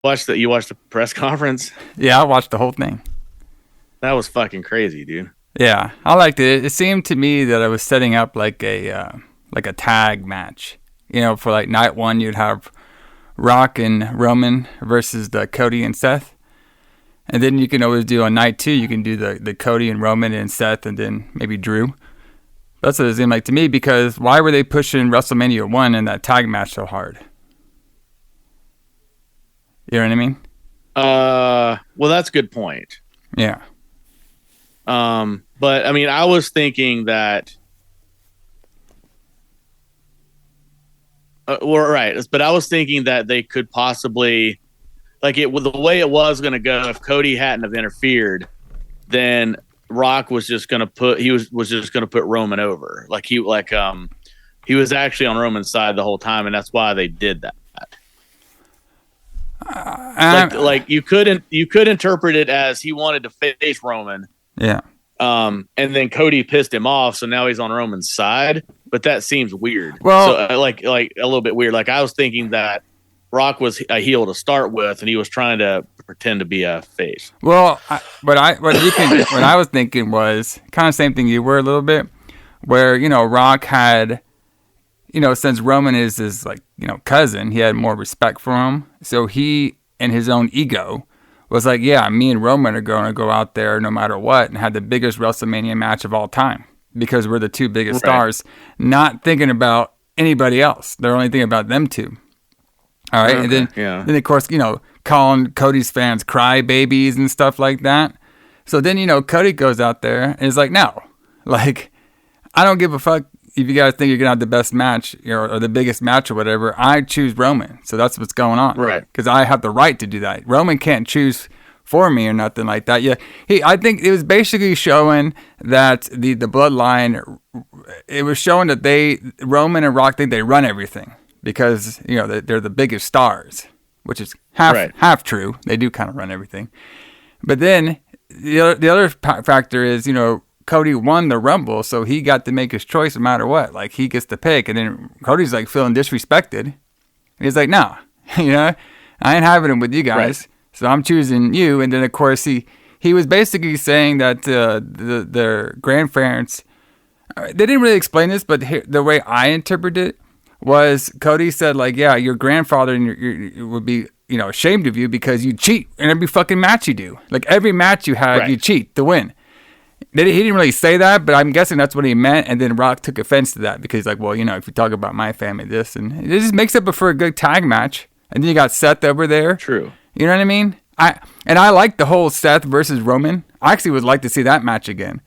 You watched the press conference? Yeah, I watched the whole thing. That was fucking crazy, dude. Yeah, I liked it. It seemed to me that I was setting up like a tag match. For like night one, you'd have Rock and Roman versus the Cody and Seth. And then you can always do on night two, you can do the Cody and Roman and Seth and then maybe Drew. That's what it seemed like to me, because why were they pushing WrestleMania 1 in that tag match so hard? You know what I mean? Well, that's a good point. Yeah. But I mean, I was thinking that, right. But I was thinking that they could possibly, like it with the way it was going to go, if Cody hadn't have interfered, then Rock was just going to put Roman over. He was actually on Roman's side the whole time, and that's why they did that. You could interpret it as he wanted to face Roman. Yeah. And then Cody pissed him off, so now he's on Roman's side. But that seems weird. Well, so, like a little bit weird. Like I was thinking that Rock was a heel to start with, and he was trying to pretend to be a face. Well, what I was thinking was kind of same thing you were a little bit, where Rock had, since Roman is his cousin, he had more respect for him, so he in his own ego was like, yeah, me and Roman are going to go out there no matter what and have the biggest WrestleMania match of all time because we're the two biggest stars, not thinking about anybody else. They're only thinking about them two. All right, okay. And then of course, calling Cody's fans cry babies and stuff like that. So then, Cody goes out there and is like, no, I don't give a fuck if you guys think you're going to have the best match or the biggest match or whatever. I choose Roman. So that's what's going on. Right. Because I have the right to do that. Roman can't choose for me or nothing like that. Yeah. I think it was basically showing that the bloodline, it was showing that Roman and Rock think they run everything because, they're the biggest stars, which is half true. They do kind of run everything. But then the other factor is, Cody won the Rumble, so he got to make his choice no matter what. Like, he gets to pick, and then Cody's, feeling disrespected. And he's like, no, I ain't having it with you guys, so I'm choosing you. And then, of course, he was basically saying that their grandparents, they didn't really explain this, but the way I interpreted it was Cody said, yeah, your grandfather would be, ashamed of you because you cheat in every fucking match you do. Like, every match you have, you cheat to win. He didn't really say that, but I'm guessing that's what he meant. And then Rock took offense to that because he's like, well, if you talk about my family, this, and it just makes up for a good tag match. And then you got Seth over there. True. You know what I mean? I like the whole Seth versus Roman. I actually would like to see that match again.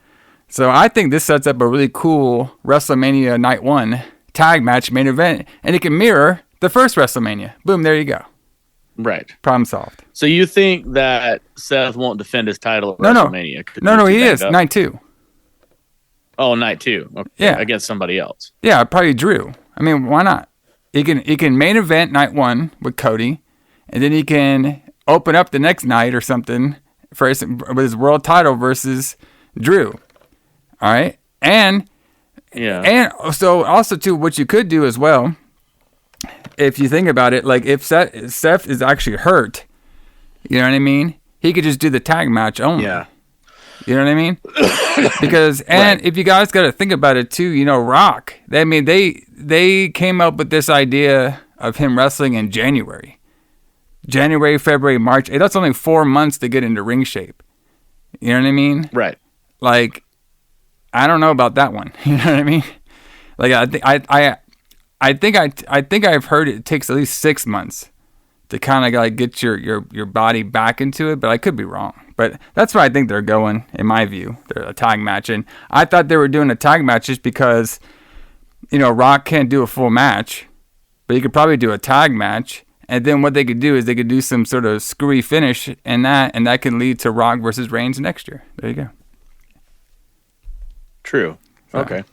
So I think this sets up a really cool WrestleMania Night 1 tag match main event, and it can mirror the first WrestleMania. Boom, there you go. Right. Problem solved. So you think that Seth won't defend his title at WrestleMania? No, he is. Night 2. Oh, night 2. Okay. Yeah. Against somebody else. Yeah, probably Drew. I mean, why not? He can main event night 1 with Cody, and then he can open up the next night or something with his world title versus Drew. All right? And so also too, what you could do as well, if you think about it, if Seth is actually hurt, you know what I mean? He could just do the tag match only. Yeah. You know what I mean? Because, if you guys got to think about it too, Rock, they came up with this idea of him wrestling in January, February, March. That's only 4 months to get into ring shape. You know what I mean? Right. I don't know about that one. You know what I mean? I think I've heard it takes at least 6 months to kind of get your body back into it, but I could be wrong. But that's where I think they're going, in my view. They're a tag match, and I thought they were doing a tag match just because, Rock can't do a full match, but he could probably do a tag match. And then what they could do is they could do some sort of screwy finish and that can lead to Rock versus Reigns next year. There you go. True. Okay.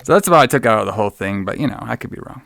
So that's what I took out of the whole thing, but I could be wrong.